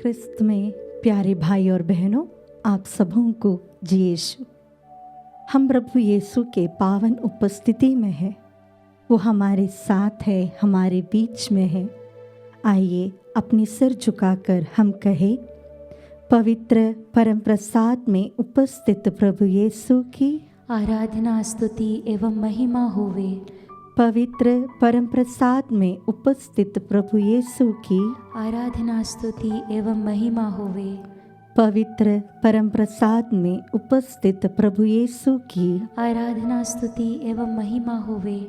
ख्रिस्त में प्यारे भाई और बहनों, आप सबों को जी यीशु। हम प्रभु यीशु के पावन उपस्थिति में है, वो हमारे साथ है, हमारे बीच में है। आइए अपने सिर झुकाकर हम कहें, पवित्र परम प्रसाद में उपस्थित प्रभु यीशु की आराधना, स्तुति एवं महिमा होवे। पवित्र परम प्रसाद में उपस्थित प्रभु यीशु की आराधना, स्तुति एवं महिमा होवे। पवित्र परम प्रसाद में उपस्थित प्रभु यीशु की आराधना, स्तुति एवं महिमा होवे।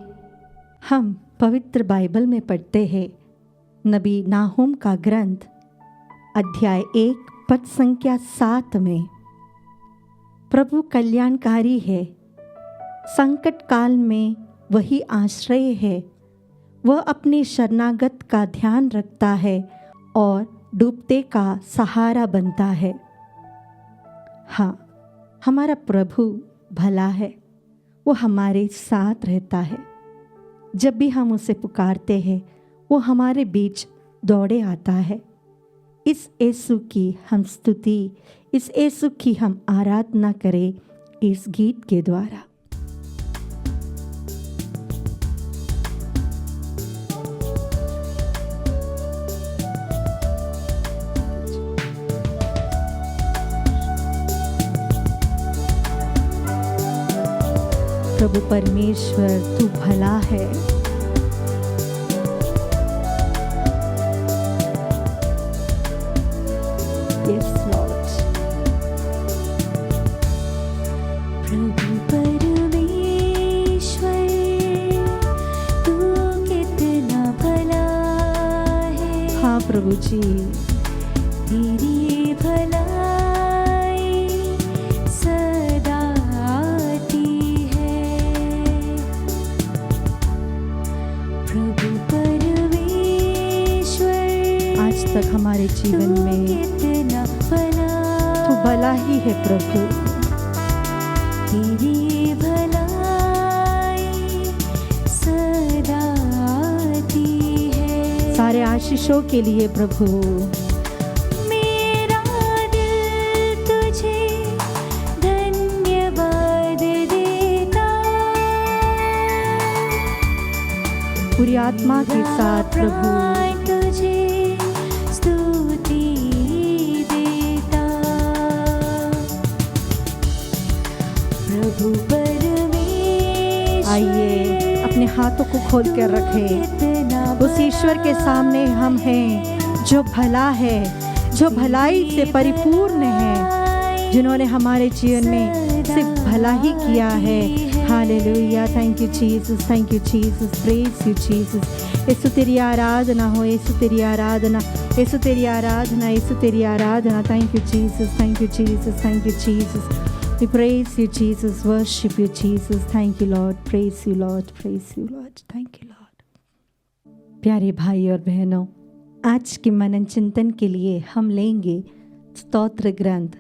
हम पवित्र बाइबल में पढ़ते हैं नबी नाहूम का ग्रंथ अध्याय 1 पद संख्या 7 में, प्रभु कल्याणकारी है, संकट काल में वही आश्रय है, वह अपने शरणागत का ध्यान रखता है और डूबते का सहारा बनता है। हाँ, हमारा प्रभु भला है, वो हमारे साथ रहता है। जब भी हम उसे पुकारते हैं वो हमारे बीच दौड़े आता है। इस यीशु की हम स्तुति, इस यीशु की हम आराधना करें इस गीत के द्वारा। प्रभु परमेश्वर तू भला है, यस लॉर्ड। प्रभु परमेश्वर तू कितना भला है। हाँ प्रभु जी, तेरी भलाई सदा आती है। प्रभु परमेश्वर आज तक हमारे जीवन में कितना भला, तू भला ही है प्रभु। तेरी भलाई सदा आती है। सारे आशीषों के लिए प्रभु, मेरा दिल तुझे धन्यवाद देता, पूरी आत्मा के साथ प्रभु, तुझे स्तुति देता। प्रभु परमेश्वर आइए अपने हाथों को खोल कर रखें कितना उस ईश्वर के सामने। हम हैं जो भला है, जो भलाई से परिपूर्ण है, जिन्होंने हमारे जीवन में सिर्फ भला ही किया है। Hallelujah, thank you Jesus, thank you Jesus, praise you Jesus. यीशु तेरी आराधना हो, यीशु तेरी आराधना, यीशु तेरी आराधना, यीशु तेरी आराधना। Thank you Jesus, thank you Jesus, thank you Jesus. We praise you Jesus, worship you Jesus, thank you Lord, praise you Lord, praise you Lord, thank you Lord। प्यारे भाई और बहनों, आज के मनन चिंतन के लिए हम लेंगे स्तोत्र ग्रंथ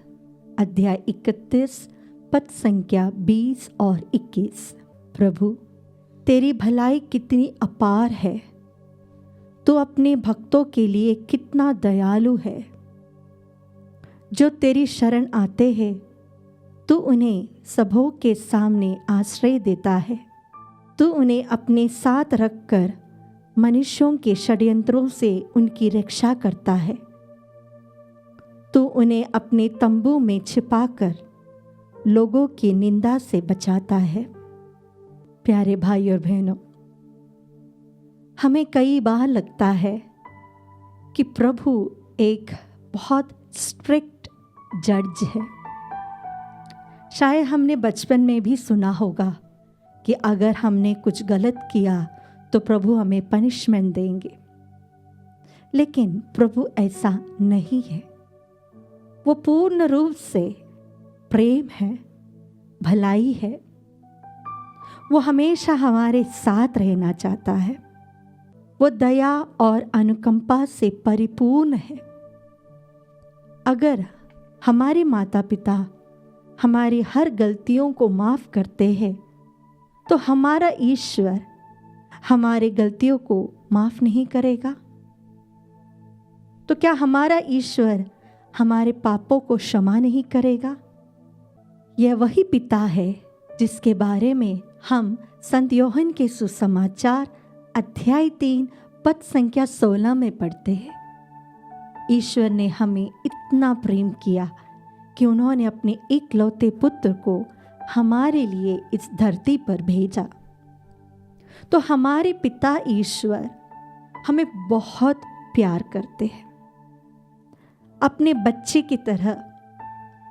अध्याय 31 पद संख्या 20 और 21। प्रभु तेरी भलाई कितनी अपार है, तू अपने भक्तों के लिए कितना दयालु है। जो तेरी शरण आते हैं तू उन्हें सबों के सामने आश्रय देता है। तू उन्हें अपने साथ रखकर मनुष्यों के षड्यंत्रों से उनकी रक्षा करता है। तू उन्हें अपने तंबू में छिपाकर लोगों की निंदा से बचाता है। प्यारे भाई और बहनों, हमें कई बार लगता है कि प्रभु एक बहुत स्ट्रिक्ट जज है। शायद हमने बचपन में भी सुना होगा कि अगर हमने कुछ गलत किया तो प्रभु हमें पनिशमेंट देंगे, लेकिन प्रभु ऐसा नहीं है। वो पूर्ण रूप से प्रेम है, भलाई है। वो हमेशा हमारे साथ रहना चाहता है। वो दया और अनुकंपा से परिपूर्ण है। अगर हमारे माता पिता हमारी हर गलतियों को माफ करते हैं तो हमारा ईश्वर हमारे गलतियों को माफ नहीं करेगा? तो क्या हमारा ईश्वर हमारे पापों को क्षमा नहीं करेगा? यह वही पिता है जिसके बारे में हम संत यूहन्ना के सुसमाचार अध्याय 3 पद संख्या 16 में पढ़ते हैं। ईश्वर ने हमें इतना प्रेम किया कि उन्होंने अपने इकलौते पुत्र को हमारे लिए इस धरती पर भेजा। तो हमारे पिता ईश्वर हमें बहुत प्यार करते हैं। अपने बच्चे की तरह,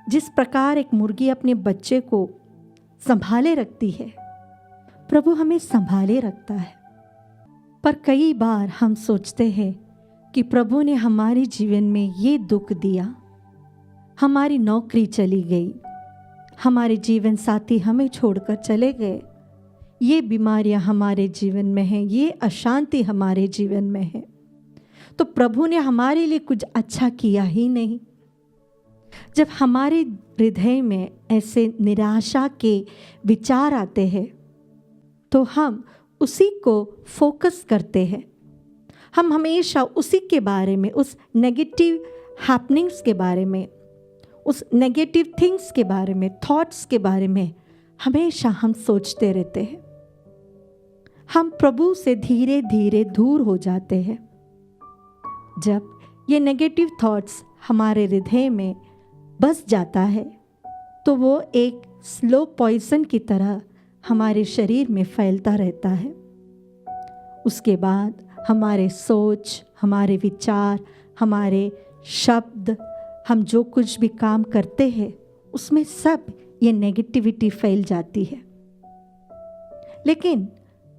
जिस प्रकार एक मुर्गी अपने बच्चे को संभाले रखती है, प्रभु हमें संभाले रखता है। पर कई बार हम सोचते हैं कि प्रभु ने हमारे जीवन में ये दुख दिया, हमारी नौकरी चली गई, हमारे जीवन साथी हमें छोड़कर चले गए, ये बीमारियां हमारे जीवन में हैं, ये अशांति हमारे जीवन में है, तो प्रभु ने हमारे लिए कुछ अच्छा किया ही नहीं। जब हमारे हृदय में ऐसे निराशा के विचार आते हैं तो हम उसी को फोकस करते हैं। हम हमेशा उसी के बारे में, उस नेगेटिव हैपनिंग्स के बारे में, उस नेगेटिव थिंग्स के बारे में, थॉट्स के बारे में हमेशा हम सोचते रहते हैं। हम प्रभु से धीरे धीरे दूर हो जाते हैं। जब ये नेगेटिव थॉट्स हमारे हृदय में बस जाता है तो वो एक स्लो पॉइजन की तरह हमारे शरीर में फैलता रहता है। उसके बाद हमारे सोच, हमारे विचार, हमारे शब्द, हम जो कुछ भी काम करते हैं उसमें सब ये नेगेटिविटी फैल जाती है। लेकिन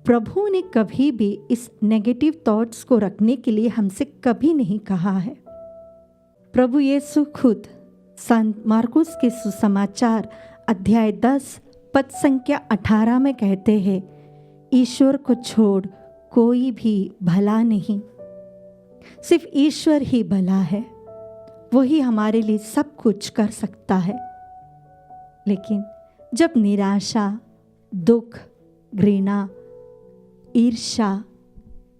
प्रभु ने कभी भी इस नेगेटिव थॉट्स को रखने के लिए हमसे कभी नहीं कहा है। प्रभु यीशु खुद संत मार्कुस के सुसमाचार अध्याय 10 पद संख्या 18 में कहते हैं, ईश्वर को छोड़ कोई भी भला नहीं। सिर्फ ईश्वर ही भला है, वही हमारे लिए सब कुछ कर सकता है। लेकिन जब निराशा, दुख, घृणा, ईर्ष्या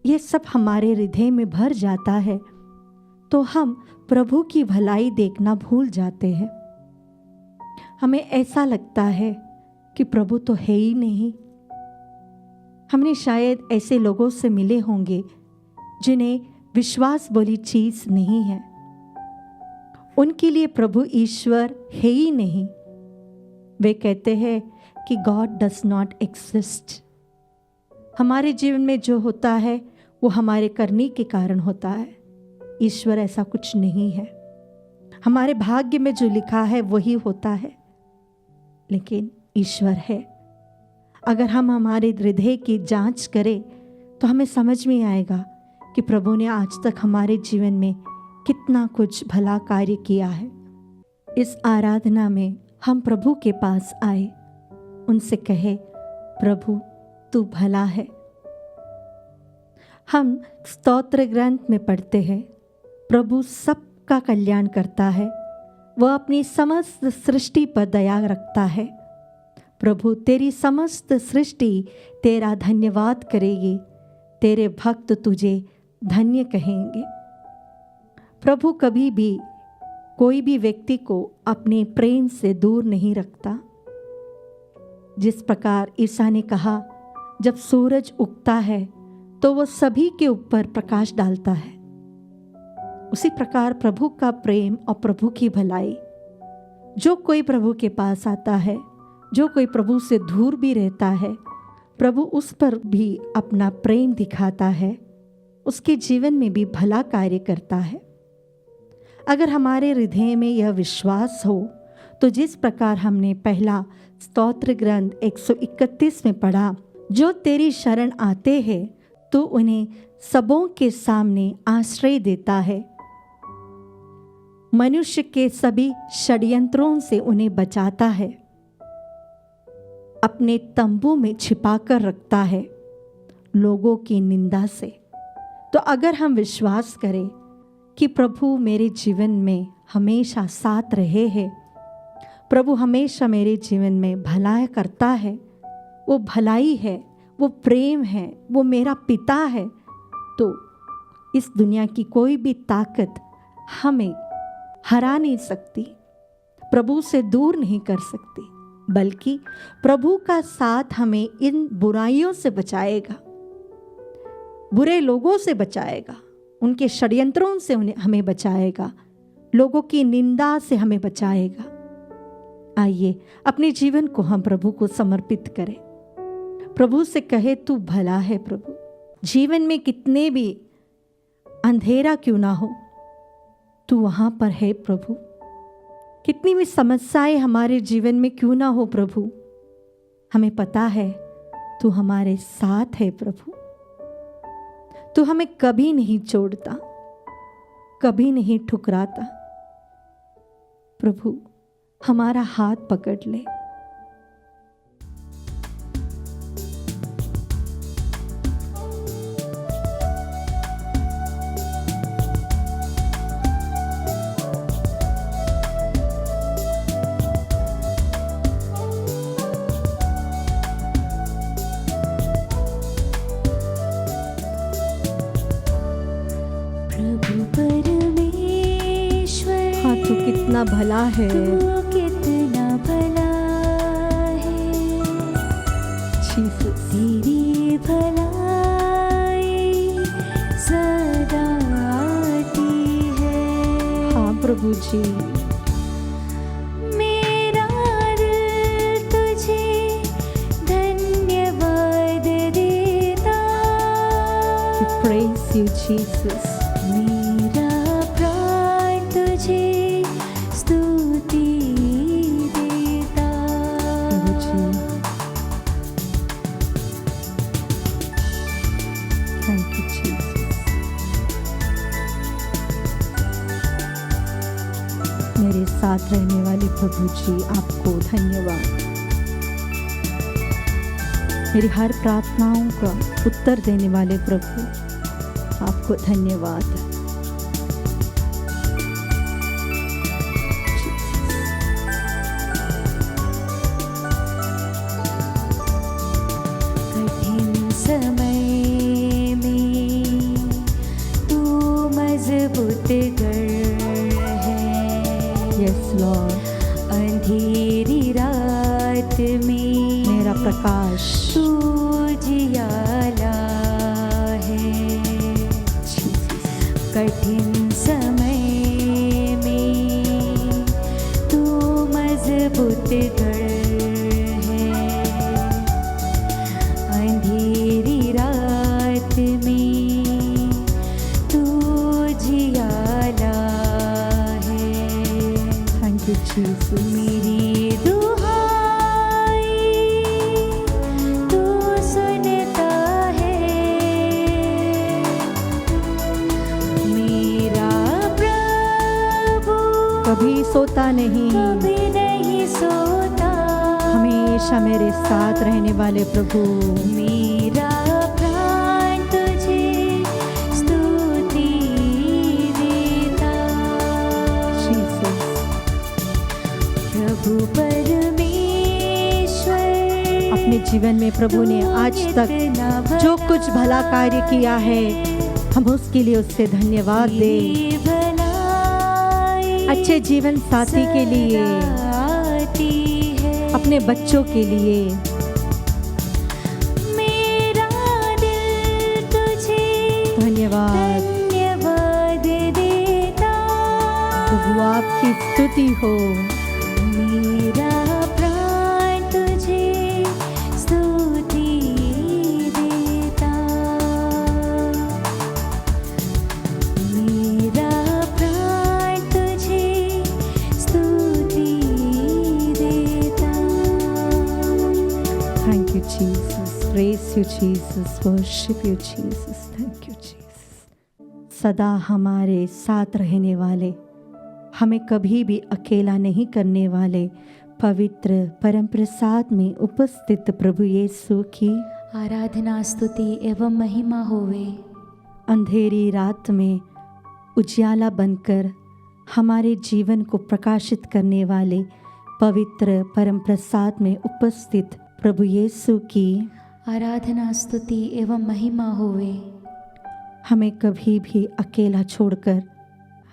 ये सब हमारे हृदय में भर जाता है तो हम प्रभु की भलाई देखना भूल जाते हैं। हमें ऐसा लगता है कि प्रभु तो है ही नहीं। हमने शायद ऐसे लोगों से मिले होंगे जिन्हें विश्वास बोली चीज नहीं है। उनके लिए प्रभु ईश्वर है ही नहीं। वे कहते हैं कि गॉड डज नॉट एग्जिस्ट। हमारे जीवन में जो होता है वो हमारे करने के कारण होता है। ईश्वर ऐसा कुछ नहीं है। हमारे भाग्य में जो लिखा है वही होता है। लेकिन ईश्वर है। अगर हम हमारे हृदय की जांच करें तो हमें समझ में आएगा कि प्रभु ने आज तक हमारे जीवन में कितना कुछ भला कार्य किया है। इस आराधना में हम प्रभु के पास आए, उनसे कहे, प्रभु तू भला है। हम स्तोत्र ग्रंथ में पढ़ते हैं, प्रभु सबका कल्याण करता है, वह अपनी समस्त सृष्टि पर दया रखता है। प्रभु तेरी समस्त सृष्टि तेरा धन्यवाद करेगी, तेरे भक्त तुझे धन्य कहेंगे। प्रभु कभी भी कोई भी व्यक्ति को अपने प्रेम से दूर नहीं रखता। जिस प्रकार ईसा ने कहा, जब सूरज उगता है तो वह सभी के ऊपर प्रकाश डालता है, उसी प्रकार प्रभु का प्रेम और प्रभु की भलाई, जो कोई प्रभु के पास आता है, जो कोई प्रभु से दूर भी रहता है, प्रभु उस पर भी अपना प्रेम दिखाता है, उसके जीवन में भी भला कार्य करता है। अगर हमारे हृदय में यह विश्वास हो तो जिस प्रकार हमने पहला स्तोत्र ग्रंथ 131 में पढ़ा, जो तेरी शरण आते हैं तो उन्हें सबों के सामने आश्रय देता है, मनुष्य के सभी षड्यंत्रों से उन्हें बचाता है, अपने तंबू में छिपाकर रखता है लोगों की निंदा से। तो अगर हम विश्वास करें कि प्रभु मेरे जीवन में हमेशा साथ रहे हैं, प्रभु हमेशा मेरे जीवन में भलाई करता है, वो भलाई है, वो प्रेम है, वो मेरा पिता है, तो इस दुनिया की कोई भी ताकत हमें हरा नहीं सकती, प्रभु से दूर नहीं कर सकती, बल्कि प्रभु का साथ हमें इन बुराइयों से बचाएगा, बुरे लोगों से बचाएगा, उनके षड्यंत्रों से हमें बचाएगा, लोगों की निंदा से हमें बचाएगा। आइए अपने जीवन को हम प्रभु को समर्पित करें, प्रभु से कहे तू भला है प्रभु। जीवन में कितने भी अंधेरा क्यों ना हो, तू वहाँ पर है प्रभु। कितनी भी समस्याएं हमारे जीवन में क्यों ना हो प्रभु, हमें पता है तू हमारे साथ है प्रभु। तू हमें कभी नहीं छोड़ता, कभी नहीं ठुकराता। प्रभु हमारा हाथ पकड़ ले। प्रभु परमेश्वर, हाँ तू कितना भला है, तू कितना भला है। जीसस तेरी भलाई सदा आती है। हाँ प्रभु जी, मेरा दिल तुझे धन्यवाद देता। praise you Jesus। मेरा प्राण तुझे स्तुति देता। प्रभु जी थैंक यू जीसस। मेरे साथ रहने वाले प्रभु जी आपको धन्यवाद। मेरी हर प्रार्थनाओं का उत्तर देने वाले प्रभु आपको धन्यवाद। कठिन समय में तू मजबूत गढ़ है। यस लॉर्ड, अंधेरी रात में मेरा प्रकाश तू जियाला है। कठिन समय में तू मजबूत गढ़ है। अंधेरी रात में तू जियाला है। Thank you Jesus. मेरी दुहाई तू सुनता है। मेरा प्रभु कभी सोता नहीं, कभी नहीं सोता। हमेशा मेरे साथ रहने वाले प्रभु। मेरा प्राण तुझे स्तुति देता। जीसस प्रभु परमेश्वर, अपने जीवन में प्रभु ने आज तक जो कुछ भला कार्य किया है, हम उसके लिए उससे धन्यवाद दें। अच्छे जीवन साथी के लिए, अपने बच्चों के लिए। मेरा दिल तुझे धन्यवाद धन्यवाद देता। प्रभु, आपकी स्तुति हो। मेरा प्राण तुझे स्तुति देता। मेरा प्राण तुझे स्तुति देता। Thank you Jesus, praise you Jesus, worship you Jesus, thank you Jesus. सदा हमारे साथ रहने वाले, हमें कभी भी अकेला नहीं करने वाले, पवित्र परम प्रसाद में उपस्थित प्रभु यीशु की आराधना स्तुति एवं महिमा होवे। अंधेरी रात में उजियाला बनकर हमारे जीवन को प्रकाशित करने वाले पवित्र परम प्रसाद में उपस्थित प्रभु यीशु की आराधना स्तुति एवं महिमा होवे। हमें कभी भी अकेला छोड़कर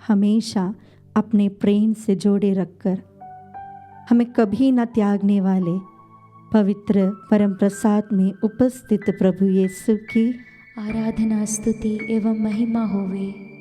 हमेशा अपने प्रेम से जोड़े रखकर हमें कभी न त्यागने वाले पवित्र परम प्रसाद में उपस्थित प्रभु यीशु की आराधना स्तुति एवं महिमा होवे।